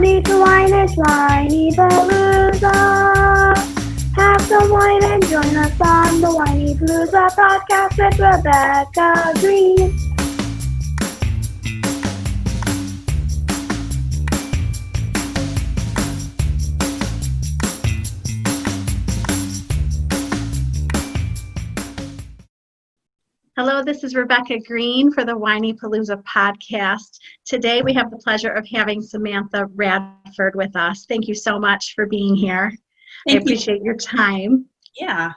need to whine, it's Whinypaluza. Have some wine and join us on the Whinypaluza podcast with Rebecca Greene. Hello, this is Rebecca Greene for the Whinypaluza podcast. Today we have the pleasure of having Samantha Radford with us. Thank you so much for being here. I appreciate your time. Yeah.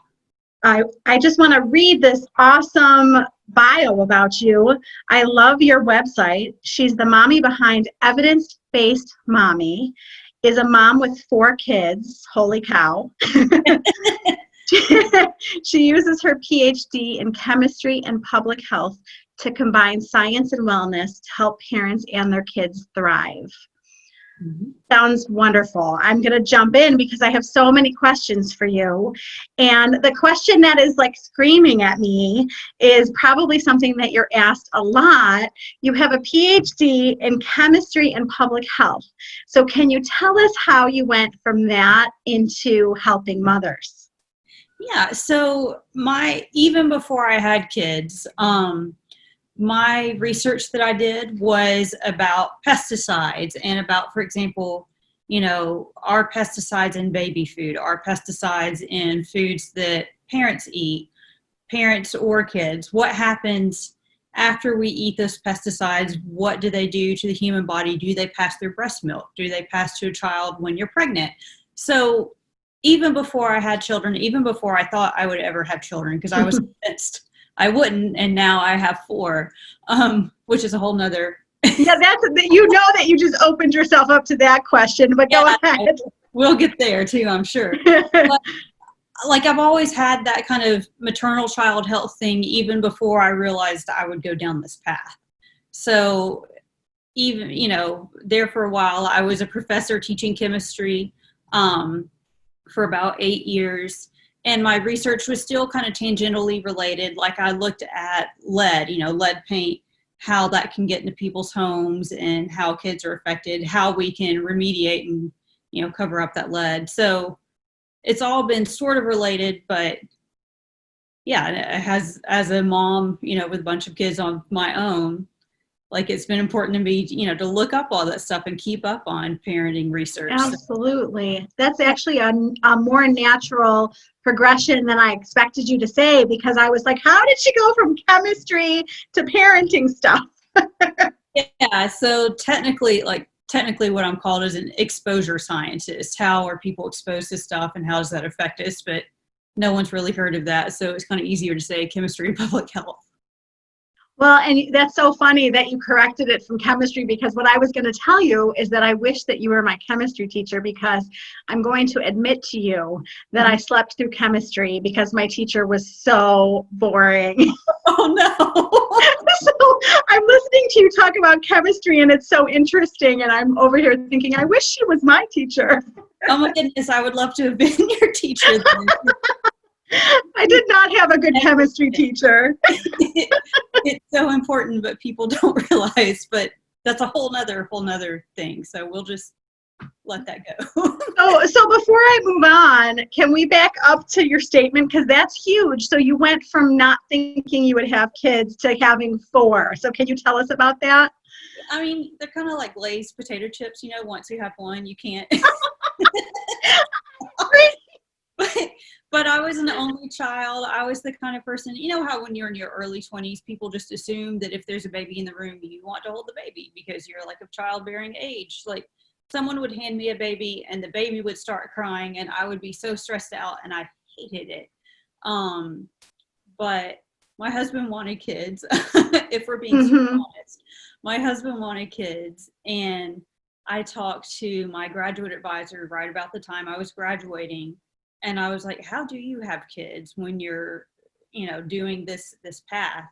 I just want to read this awesome bio about you. I love your website. She's the mommy behind Evidence-Based Mommy, is a mom with 4 kids. Holy cow. She uses her PhD in chemistry and public health to combine science and wellness to help parents and their kids thrive. Mm-hmm. Sounds wonderful. I'm going to jump in because I have so many questions for you. And the question that is like screaming at me is probably something that you're asked a lot. You have a PhD in chemistry and public health. So can you tell us how you went from that into helping mothers? Yeah, so even before I had kids, my research that I did was about pesticides and about, for example, are pesticides in baby food, are pesticides in foods that parents eat, parents or kids. What happens after we eat those pesticides? What do they do to the human body? Do they pass through breast milk? Do they pass to a child when you're pregnant? So even before I had children, even before I thought I would ever have children, because I was convinced I wouldn't, and now I have 4, which is a whole nother. Yeah, that you just opened yourself up to that question, but go ahead. We'll get there too, I'm sure. But, I've always had that kind of maternal child health thing, even before I realized I would go down this path. So even, there for a while, I was a professor teaching chemistry, for about 8 years, and my research was still kind of tangentially related. Like I looked at lead paint, how that can get into people's homes and how kids are affected, how we can remediate and, cover up that lead. So it's all been sort of related, but yeah, it has, as a mom, with a bunch of kids on my own, it's been important to me, to look up all that stuff and keep up on parenting research. Absolutely. That's actually a more natural progression than I expected you to say, because I was like, how did she go from chemistry to parenting stuff? Yeah. So technically what I'm called is an exposure scientist. How are people exposed to stuff and how does that affect us? But no one's really heard of that. So it's kind of easier to say chemistry and public health. Well, and that's so funny that you corrected it from chemistry, because what I was going to tell you is that I wish that you were my chemistry teacher, because I'm going to admit to you that I slept through chemistry because my teacher was so boring. Oh, no. So I'm listening to you talk about chemistry and it's so interesting, and I'm over here thinking, I wish she was my teacher. Oh my goodness, I would love to have been your teacher then. I did not have a good chemistry teacher. It's so important, but people don't realize, but that's a whole nother thing. So we'll just let that go. So before I move on, can we back up to your statement? Because that's huge. So you went from not thinking you would have kids to having 4. So can you tell us about that? I mean, they're kind of like Lay's potato chips. Once you have one, you can't. But I was an only child. I was the kind of person, how when you're in your early 20s, people just assume that if there's a baby in the room, you want to hold the baby because you're like of childbearing age. Like someone would hand me a baby and the baby would start crying and I would be so stressed out and I hated it. But my husband wanted kids, if we're being super honest. My husband wanted kids, and I talked to my graduate advisor right about the time I was graduating. And I was like, how do you have kids when you're, doing this path?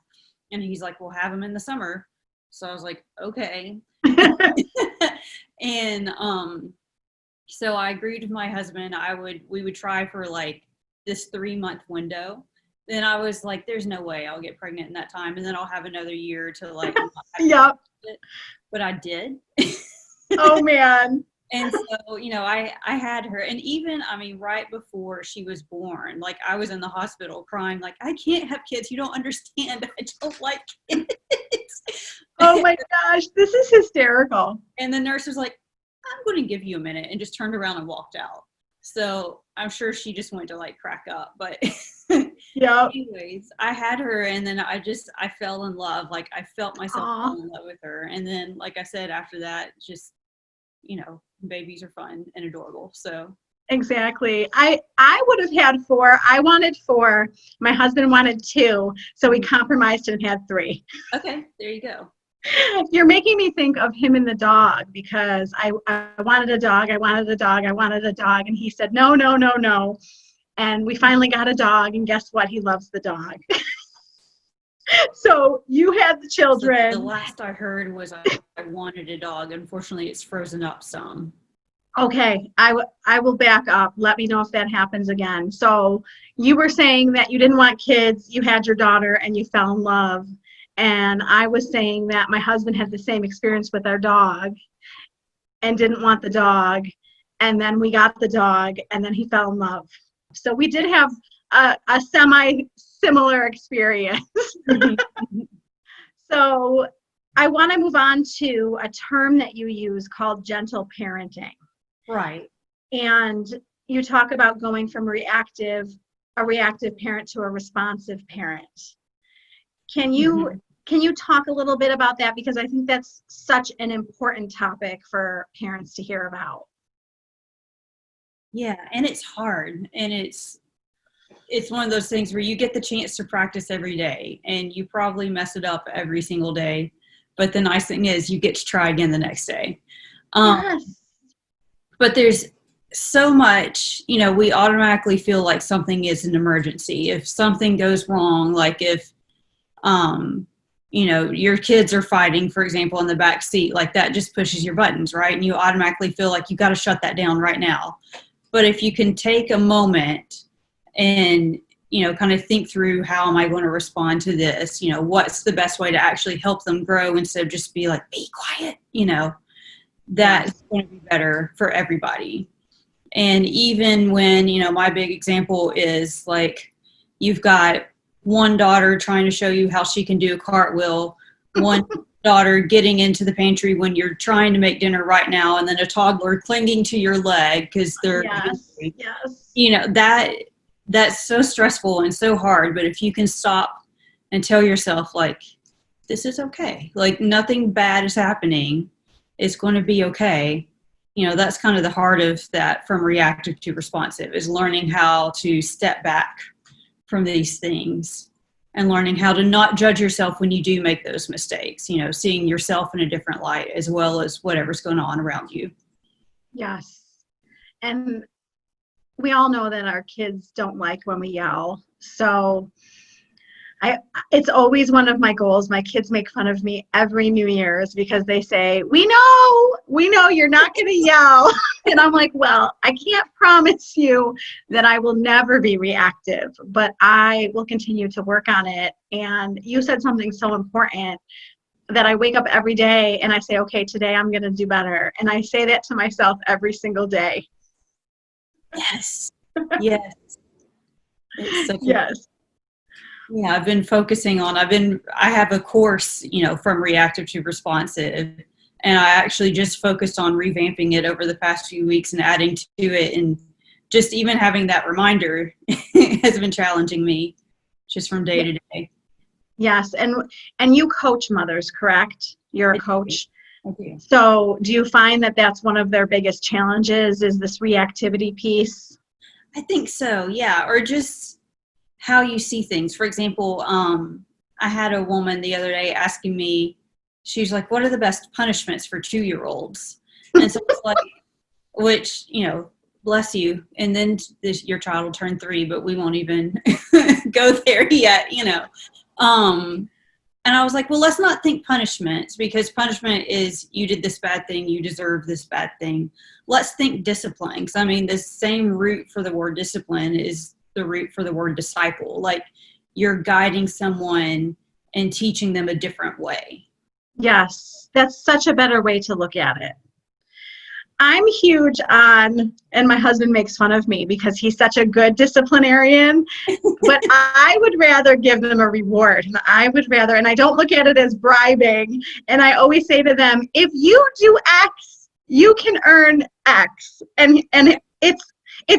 And he's like, well, have them in the summer. So I was like, okay. And so I agreed with my husband. We would try for this 3-month window. Then I was like, there's no way I'll get pregnant in that time. And then I'll have another year to yeah. But I did. Oh man. And so, I had her, and even, right before she was born, like I was in the hospital crying, like, I can't have kids. You don't understand. I don't like kids. Oh my gosh, this is hysterical. And the nurse was like, I'm going to give you a minute, and just turned around and walked out. So I'm sure she just went to like crack up, but Yeah. anyways, I had her, and then I fell in love. Like I felt myself fall in love with her. And then, like I said, after that, just, babies are fun and adorable. So Exactly. I would have had 4. I wanted 4. My husband wanted 2. So we compromised and had 3. okay, there you go. You're making me think of him and the dog, because I wanted a dog. I wanted a dog. I wanted a dog. And he said, no, no, no, no. And we finally got a dog. And guess what? He loves the dog. So you had the children. So the last I heard was I wanted a dog. Unfortunately, it's frozen up some. Okay, I will back up. Let me know if that happens again. So you were saying that you didn't want kids, you had your daughter, and you fell in love. And I was saying that my husband had the same experience with our dog and didn't want the dog. And then we got the dog, and then he fell in love. So we did have a semi-similar experience. So I want to move on to a term that you use called gentle parenting. Right. And you talk about going from a reactive parent to a responsive parent. Can you talk a little bit about that? Because I think that's such an important topic for parents to hear about. Yeah, and it's hard, and it's one of those things where you get the chance to practice every day, and you probably mess it up every single day. But the nice thing is you get to try again the next day. Yes. But there's so much, we automatically feel like something is an emergency. If something goes wrong, like if, your kids are fighting, for example, in the back seat, like that just pushes your buttons, right? And you automatically feel like you got to shut that down right now. But if you can take a moment and, kind of think through, how am I going to respond to this? What's the best way to actually help them grow instead of just be like, be quiet, that's going to be better for everybody. And even when, my big example is like, you've got one daughter trying to show you how she can do a cartwheel, one daughter getting into the pantry when you're trying to make dinner right now, and then a toddler clinging to your leg because they're hungry. That's so stressful and so hard. But if you can stop and tell yourself, like, this is okay, like nothing bad is happening, it's going to be okay. That's kind of the heart of that, from reactive to responsive, is learning how to step back from these things and learning how to not judge yourself when you do make those mistakes, seeing yourself in a different light as well as whatever's going on around you. Yes. And we all know that our kids don't like when we yell. So it's always one of my goals. My kids make fun of me every New Year's because they say, we know you're not going to yell. And I'm like, well, I can't promise you that I will never be reactive, but I will continue to work on it. And you said something so important, that I wake up every day and I say, okay, today I'm going to do better. And I say that to myself every single day. Yes. Yes. It's such yes. Yeah, I've been focusing on, I have a course, from reactive to responsive, and I actually just focused on revamping it over the past few weeks and adding to it. And just even having that reminder has been challenging me just from day to day. Yes. And you coach mothers, correct? You're a coach. Okay. So do you find that that's one of their biggest challenges, is this reactivity piece? I think so. Yeah. Or just how you see things. For example, I had a woman the other day asking me, she's like, what are the best punishments for 2-year-olds? And so it's like, which, bless you. And then your child will turn 3, but we won't even go there yet, And I was like, well, let's not think punishments, because punishment is, you did this bad thing, you deserve this bad thing. Let's think discipline. Because the same root for the word discipline is the root for the word disciple. Like, you're guiding someone and teaching them a different way. Yes, that's such a better way to look at it. I'm huge on, and my husband makes fun of me because he's such a good disciplinarian, but I would rather give them a reward. And I would rather, and I don't look at it as bribing. And I always say to them, if you do X, you can earn X. And it's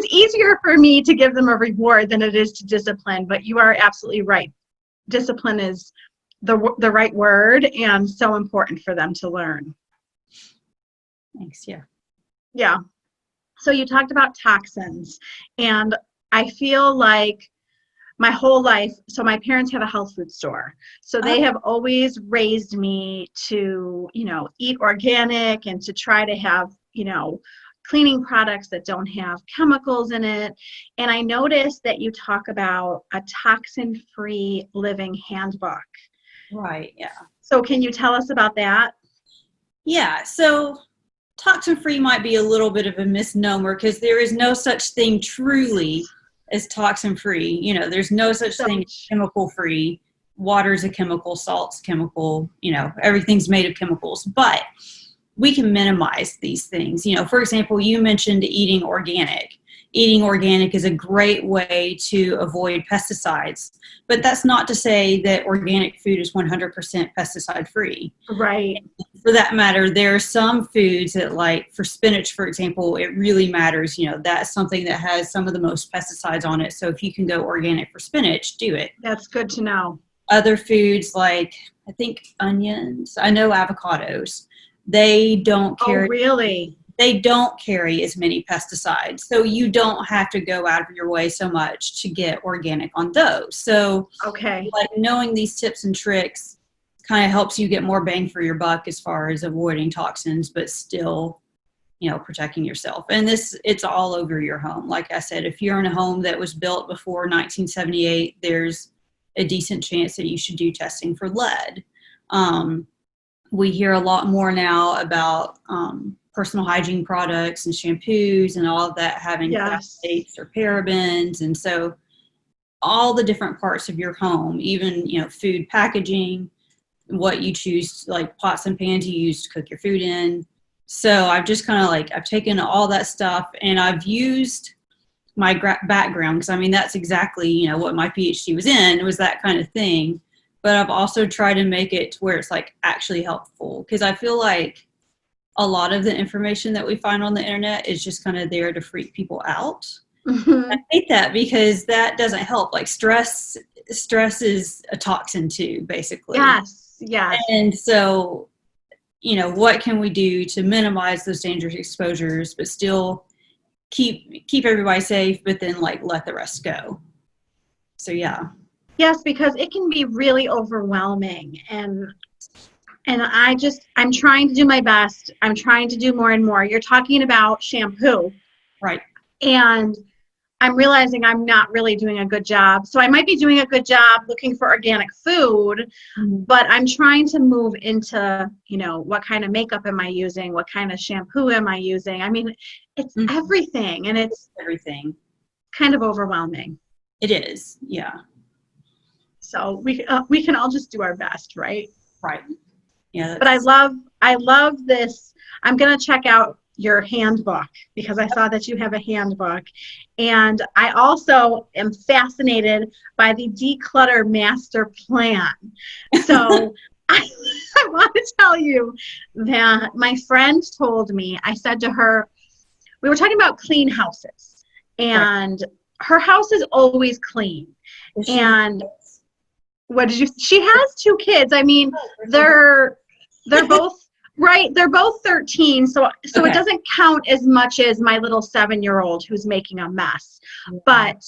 easier for me to give them a reward than it is to discipline, but you are absolutely right. Discipline is the right word and so important for them to learn. Thanks. Yeah. Yeah. So you talked about toxins, and I feel like my whole life, so my parents have a health food store. So they have always raised me to, eat organic and to try to have, cleaning products that don't have chemicals in it. And I noticed that you talk about a toxin-free living handbook. Right. Yeah. So can you tell us about that? Yeah. So toxin-free might be a little bit of a misnomer because there is no such thing truly as toxin-free. There's no such thing as chemical-free. Water's a chemical, salt's chemical, everything's made of chemicals. But we can minimize these things. For example, you mentioned eating organic. Eating organic is a great way to avoid pesticides. But that's not to say that organic food is 100% pesticide free. Right. For that matter, there are some foods that, like for spinach, for example, it really matters. That's something that has some of the most pesticides on it. So if you can go organic for spinach, do it. That's good to know. Other foods like, I think onions, I know avocados, they don't carry. Oh, really? They don't carry as many pesticides. So you don't have to go out of your way so much to get organic on those. So okay, like knowing these tips and tricks kind of helps you get more bang for your buck as far as avoiding toxins, but still, protecting yourself. And it's all over your home. Like I said, if you're in a home that was built before 1978, there's a decent chance that you should do testing for lead. We hear a lot more now about personal hygiene products and shampoos and all of that having phthalates or parabens. And so all the different parts of your home, even, food packaging, what you choose, like pots and pans you use to cook your food in. So I've just kind of I've taken all that stuff and I've used my background, because that's exactly, what my PhD was in. It was that kind of thing. But I've also tried to make it to where it's actually helpful, because I feel like a lot of the information that we find on the internet is just kind of there to freak people out. Mm-hmm. I hate that because that doesn't help. Stress is a toxin too, basically. Yes. Yes. And so, what can we do to minimize those dangerous exposures, but still keep everybody safe, but then let the rest go. So yeah. Yes, because it can be really overwhelming, and I'm trying to do my best. I'm trying to do more and more. You're talking about shampoo. Right. And I'm realizing I'm not really doing a good job. So I might be doing a good job looking for organic food, but I'm trying to move into, what kind of makeup am I using? What kind of shampoo am I using? It's everything, and it's everything. Kind of overwhelming. It is, yeah. So we can all just do our best, right? Right. Yeah. But I love this. I'm going to check out your handbook because I saw that you have a handbook. And I also am fascinated by the Declutter Master Plan. So I want to tell you that my friend told me, I said to her, we were talking about clean houses, and her house is always clean. And she has 2 kids. They're both right. They're both 13. So It doesn't count as much as my little 7-year-old who's making a mess. But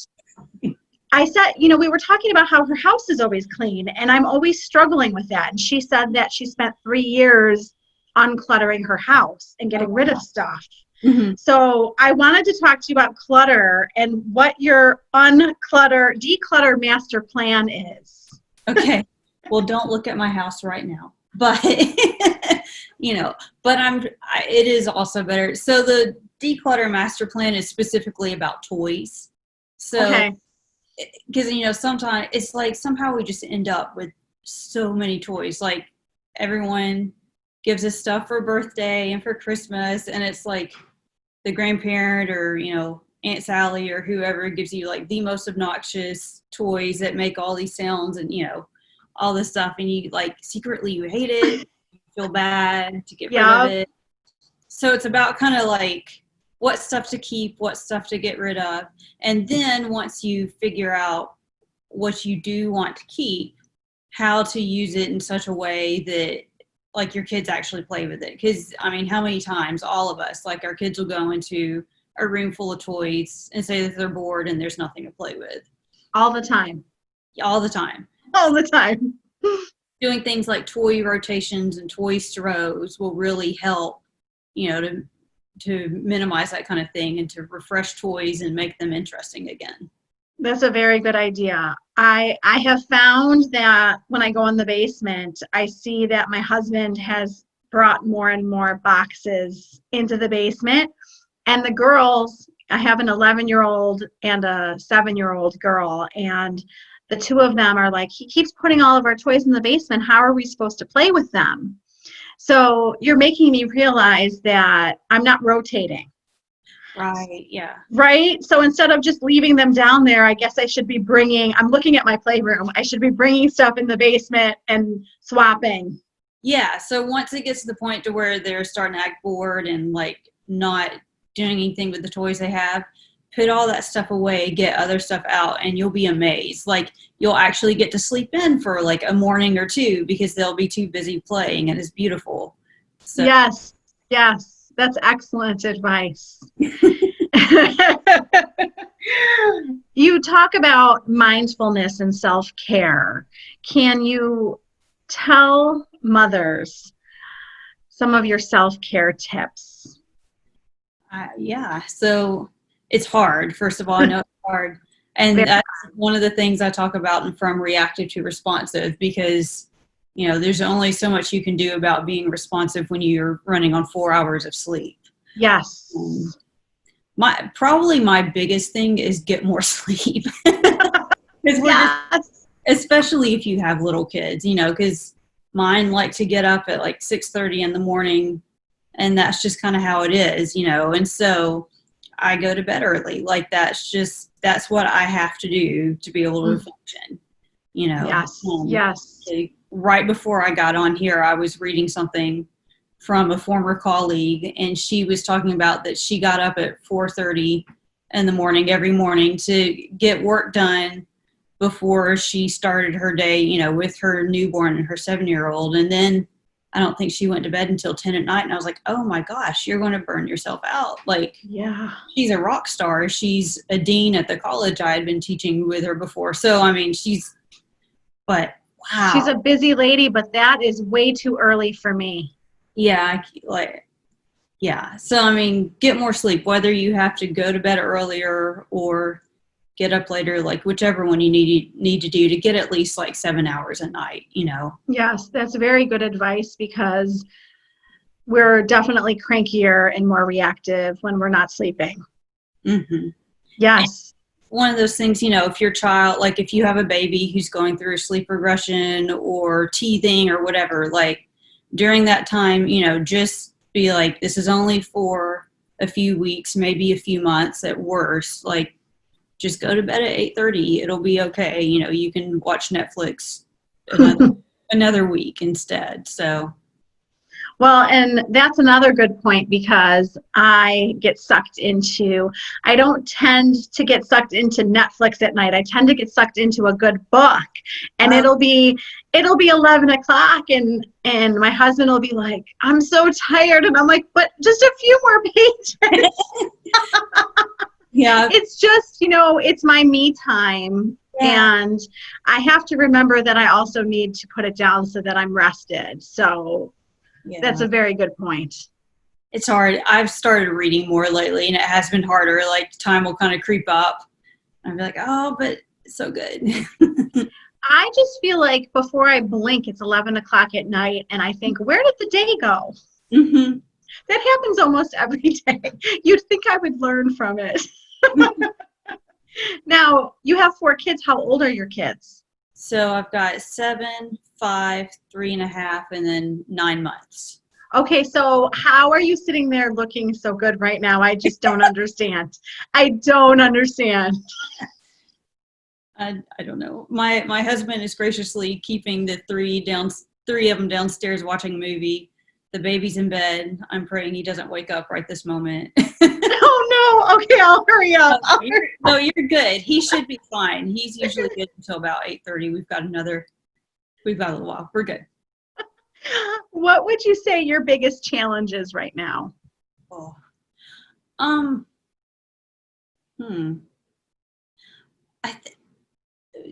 I said, we were talking about how her house is always clean, and I'm always struggling with that. And she said that she spent 3 years uncluttering her house and getting rid of stuff. Mm-hmm. So I wanted to talk to you about clutter and what your declutter master plan is. Okay. Well, don't look at my house right now, but it is also better. So the declutter master plan is specifically about toys. So, because, sometimes it's somehow we just end up with so many toys. Everyone gives us stuff for birthday and for Christmas, and it's like the grandparent or, Aunt Sally or whoever gives you like the most obnoxious toys that make all these sounds and, all this stuff, and you like secretly you hate it, you feel bad to get rid of it. So it's about kind of like what stuff to keep, what stuff to get rid of. And then once you figure out what you do want to keep, how to use it in such a way that like your kids actually play with it. Because I mean, how many times all of us, like our kids will go into a room full of toys and say that they're bored and there's nothing to play with. All the time. All the time. All the time. Doing things like toy rotations and toy throws will really help, to minimize that kind of thing and to refresh toys and make them interesting again. That's a very good idea. I have found that when I go in the basement, I see that my husband has brought more and more boxes into the basement. And the girls, I have an 11-year-old and a 7-year-old girl, and the two of them are like, he keeps putting all of our toys in the basement. How are we supposed to play with them? So you're making me realize that I'm not rotating. Right, yeah. Right? So instead of just leaving them down there, I guess I should be I'm looking at my playroom. I should be bringing stuff in the basement and swapping. Yeah, so once it gets to the point to where they're starting to act bored and like not doing anything with the toys they have, put all that stuff away, get other stuff out, and you'll be amazed. Like you'll actually get to sleep in for like a morning or two because they'll be too busy playing, and it's beautiful. So. Yes, that's excellent advice. You talk about mindfulness and self-care. Can you tell mothers some of your self-care tips? Yeah, so it's hard. First of all, I know it's hard. And that's one of the things I talk about in From Reactive to Responsive, because, there's only so much you can do about being responsive when you're running on 4 hours of sleep. Yes. Probably my biggest thing is get more sleep. Yes. Especially if you have little kids, because mine like to get up at like 6:30 in the morning, and that's just kind of how it is, and so I go to bed early. Like that's what I have to do to be able to function, Yes. Yes. Right before I got on here, I was reading something from a former colleague, and she was talking about that she got up at 4:30 in the morning every morning to get work done before she started her day, with her newborn and her 7-year-old. And then I don't think she went to bed until 10 at night. And I was like, oh my gosh, you're going to burn yourself out. Like, yeah, she's a rock star. She's a dean at the college I had been teaching with her before. So, I mean, but wow. She's a busy lady, but that is way too early for me. Yeah. So, I mean, get more sleep, whether you have to go to bed earlier or get up later, like whichever one you need to do to get at least like 7 hours a night, Yes, that's very good advice, because we're definitely crankier and more reactive when we're not sleeping. Mm-hmm. Yes. And one of those things, if your child, like if you have a baby who's going through a sleep regression or teething or whatever, like during that time, just be like, this is only for a few weeks, maybe a few months at worst. Like, just go to bed at 8:30. It'll be okay. You can watch Netflix another week instead. So, well, and that's another good point, because I don't tend to get sucked into Netflix at night. I tend to get sucked into a good book, and it'll be 11 o'clock, and my husband will be like, I'm so tired. And I'm like, but just a few more pages. Yeah. It's just, it's my me time. Yeah. And I have to remember that I also need to put it down so that I'm rested. So that's a very good point. It's hard. I've started reading more lately, and it has been harder. Like time will kind of creep up. I'll be like, oh, but it's so good. I just feel like before I blink, it's 11 o'clock at night, and I think, where did the day go? Mm-hmm. That happens almost every day. You'd think I would learn from it. Now, you have 4 kids. How old are your kids? So I've got 7, 5, 3.5, and then 9 months. Okay, so how are you sitting there looking so good right now? I just don't understand. I don't understand. I don't know. My husband is graciously keeping the three of them downstairs watching a movie. The baby's in bed. I'm praying he doesn't wake up right this moment. Oh no. Okay, I'll hurry up. No, you're good. He should be fine. He's usually good until about 8:30. We've got a little while. We're good. What would you say your biggest challenge is right now? Oh. Um.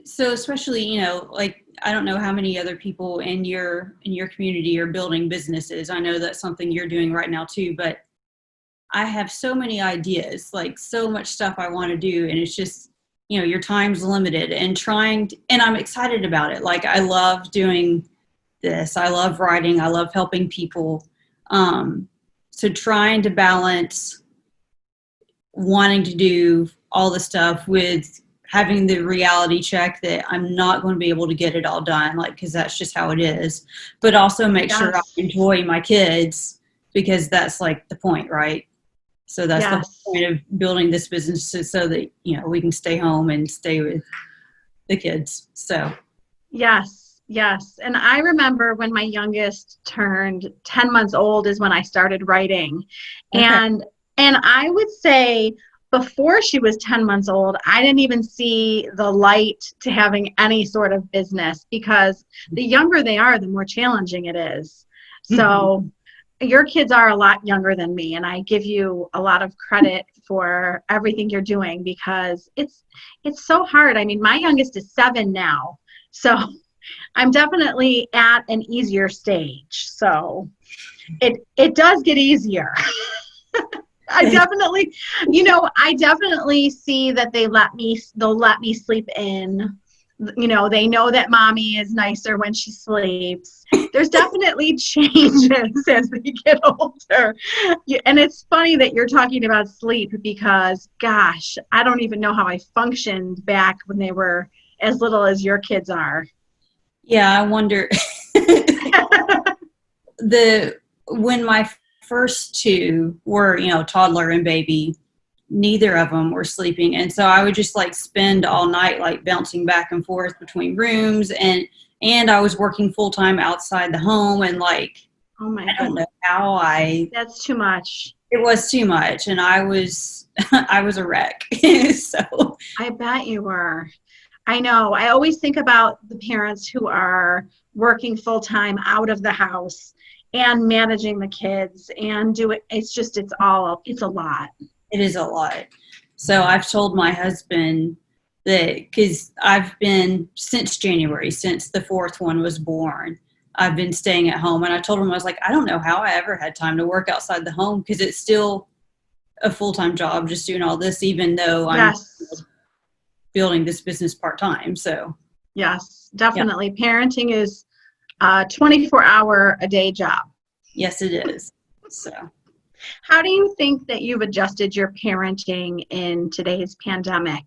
So especially, like, I don't know how many other people in your community are building businesses. I know that's something you're doing right now too, but I have so many ideas, like so much stuff I want to do, and it's just, your time's limited, and and I'm excited about it. Like, I love doing this. I love writing. I love helping people. So trying to balance wanting to do all the stuff with having the reality check that I'm not going to be able to get it all done, like, because that's just how it is. But also make sure I enjoy my kids, because that's like the point, right? So that's the whole point of building this business, so that, we can stay home and stay with the kids. So. Yes. And I remember when my youngest turned 10 months old is when I started writing. Okay. And I would say before she was 10 months old, I didn't even see the light to having any sort of business, because the younger they are, the more challenging it is. So your kids are a lot younger than me, and I give you a lot of credit for everything you're doing, because it's so hard. I mean, my youngest is 7 now, so I'm definitely at an easier stage. So it does get easier. I definitely see that they'll let me sleep in. They know that mommy is nicer when she sleeps. There's definitely changes as they get older. And it's funny that you're talking about sleep, because gosh, I don't even know how I functioned back when they were as little as your kids are. Yeah, I wonder. When my first two were, toddler and baby, neither of them were sleeping, and so I would just like spend all night like bouncing back and forth between rooms, and I was working full time outside the home, and like, oh my God, I don't know how that's too much. It was too much, and I was a wreck. So I bet you were. I know. I always think about the parents who are working full time out of the house and managing the kids and it's a lot. It is a lot. So I've told my husband that, because I've been, since January, since the fourth one was born, I've been staying at home. And I told him, I was like, I don't know how I ever had time to work outside the home, because it's still a full-time job just doing all this, even though I'm building this business part-time. So yes, definitely. Yeah. Parenting is a 24-hour a day job. Yes, it is. So how do you think that you've adjusted your parenting in today's pandemic?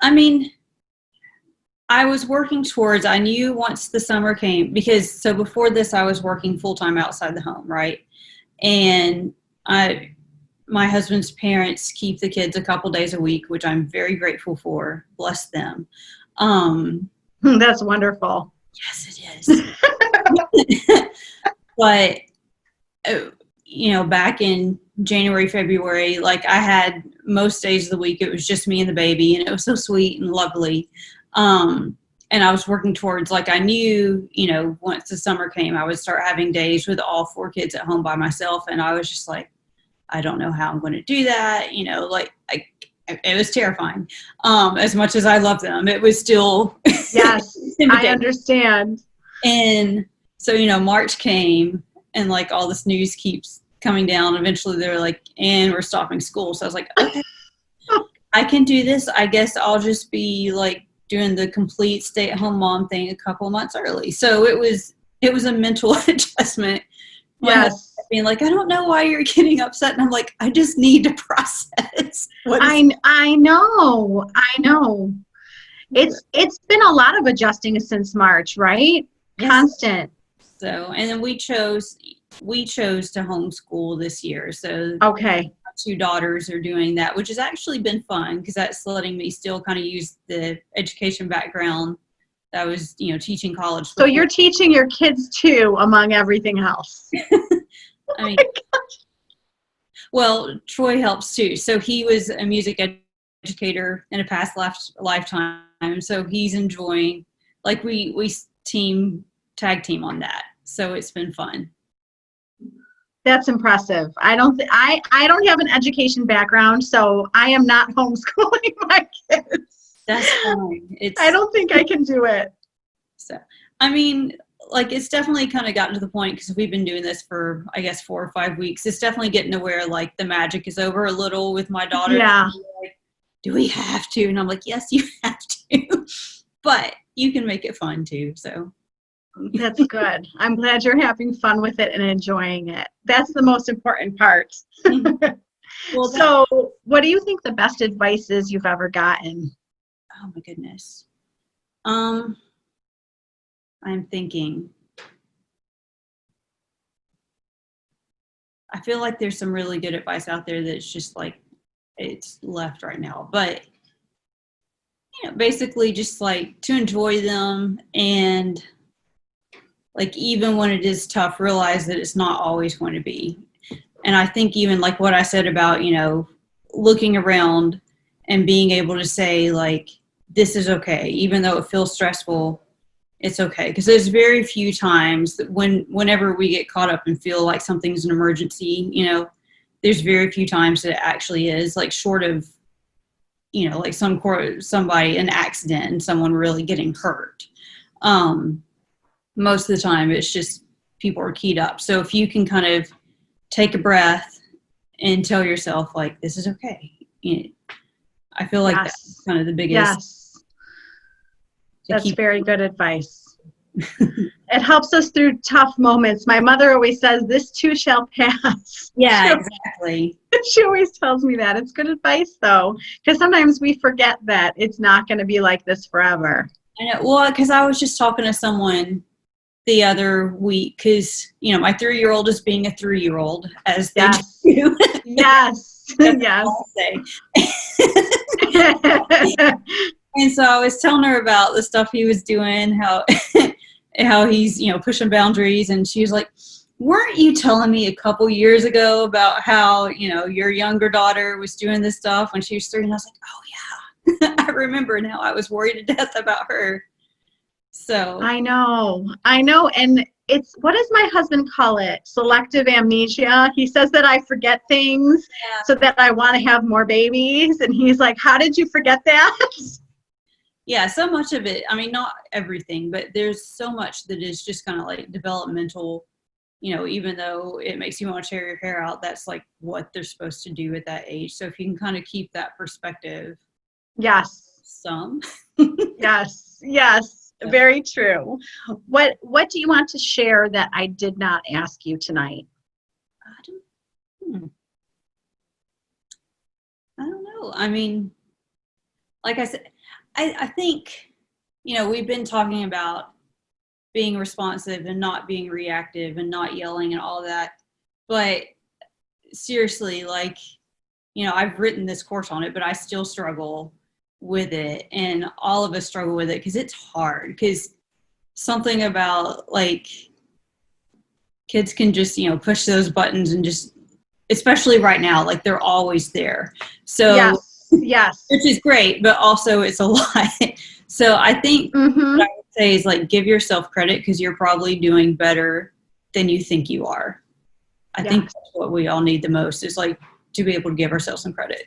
I mean, I was working towards, I knew once the summer came, because so before this I was working full-time outside the home, right? And my husband's parents keep the kids a couple days a week, which I'm very grateful for. Bless them. That's wonderful. Yes, it is. But, back in January, February, like, I had most days of the week, it was just me and the baby, and it was so sweet and lovely. And I was working towards, like, I knew, once the summer came, I would start having days with all 4 kids at home by myself. And I was just like, I don't know how I'm going to do that. It was terrifying. As much as I love them, it was still. Yes, I understand. And so, March came, and like all this news keeps coming down. Eventually they were like, and we're stopping school. So I was like, okay, I can do this. I guess I'll just be like doing the complete stay-at-home mom thing a couple of months early. So it was a mental adjustment. Yes. Being like, I don't know why you're getting upset. And I'm like, I just need to process. I know. It's been a lot of adjusting since March, right? Yes. Constant. So, and then we chose to homeschool this year. So Okay. 2 daughters are doing that, which has actually been fun because that's letting me still kind of use the education background that I was, teaching college So before. you're teaching your kids too, among everything else. I mean, well, Troy helps too. So he was a music educator in a past lifetime. So he's enjoying, like we tag team on that. So it's been fun. That's impressive. I don't have an education background, so I am not homeschooling my kids. That's fine. I don't think I can do it. So, I mean, like it's definitely kind of gotten to the point because we've been doing this for, I guess, 4 or 5 weeks. It's definitely getting to where like the magic is over a little with my daughter. Yeah. Like, do we have to? And I'm like, yes, you have to, but you can make it fun too. So. That's good. I'm glad you're having fun with it and enjoying it. That's the most important part. Well, so what do you think the best advice is you've ever gotten? Oh my goodness. I'm thinking. I feel like there's some really good advice out there that's just like it's left right now. But basically just like to enjoy them and like even when it is tough, realize that it's not always going to be. And I think even like what I said about, looking around and being able to say like, this is okay, even though it feels stressful, it's okay. Because there's very few times that whenever we get caught up and feel like something's an emergency, there's very few times that it actually is, like short of, like somebody, an accident and someone really getting hurt. Most of the time it's just people are keyed up. So if you can kind of take a breath and tell yourself like, this is okay. I feel like that's kind of the biggest. Yes. That's very good advice. It helps us through tough moments. My mother always says, this too shall pass. Yeah, exactly. She always tells me that. It's good advice though, because sometimes we forget that it's not going to be like this forever. I know. Well, because I was just talking to someone the other week because, my 3-year-old is being a 3-year-old as they do. Yes. Yes. And so I was telling her about the stuff he was doing, how he's, pushing boundaries. And she was like, weren't you telling me a couple years ago about how, your younger daughter was doing this stuff when she was 3? And I was like, oh, yeah, I remember now. I was worried to death about her. So I know. And it's, what does my husband call it? Selective amnesia. He says that I forget things so that I want to have more babies. And he's like, how did you forget that? Yeah, so much of it, I mean, not everything, but there's so much that is just kind of like developmental, even though it makes you want to tear your hair out, that's like what they're supposed to do at that age. So if you can kind of keep that perspective. Yes. Some. Yes. Yes. Yeah. Very true. What do you want to share that I did not ask you tonight? I don't know. I mean, like I said, I think, we've been talking about being responsive and not being reactive and not yelling and all that. But seriously, like, I've written this course on it, but I still struggle with it. And all of us struggle with it because it's hard. Because something about, like, kids can just, push those buttons and just, especially right now, like, they're always there. So. Yes. Which is great, but also it's a lot. So I think what I would say is like give yourself credit because you're probably doing better than you think you are. I think that's what we all need the most is like to be able to give ourselves some credit.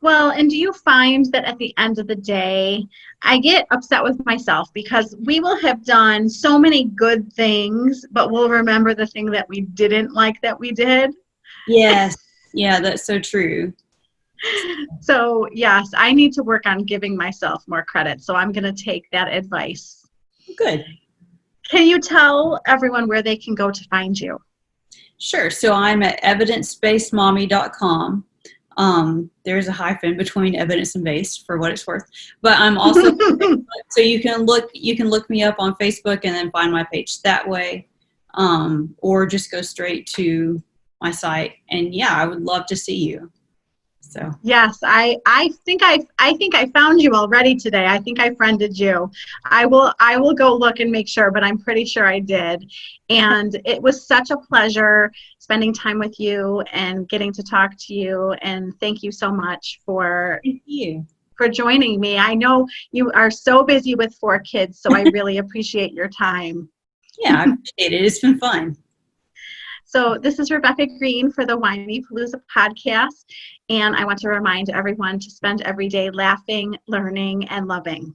Well, and do you find that at the end of the day, I get upset with myself because we will have done so many good things, but we'll remember the thing that we didn't like that we did? Yes. Yeah, that's so true. So yes, I need to work on giving myself more credit. So I'm going to take that advice. Good. Can you tell everyone where they can go to find you? Sure. So I'm at evidencebasedmommy.com. There's a hyphen between evidence and based for what it's worth. But I'm also so you can look me up on Facebook and then find my page that way, or just go straight to my site. And yeah, I would love to see you. So yes, I think I found you already today. I think I friended you. I will go look and make sure, but I'm pretty sure I did. And it was such a pleasure spending time with you and getting to talk to you. And thank you so much for joining me. I know you are so busy with 4 kids, so I really appreciate your time. Yeah, I appreciate it. It's been fun. So this is Rebecca Greene for the Whinypaluza podcast, and I want to remind everyone to spend every day laughing, learning, and loving.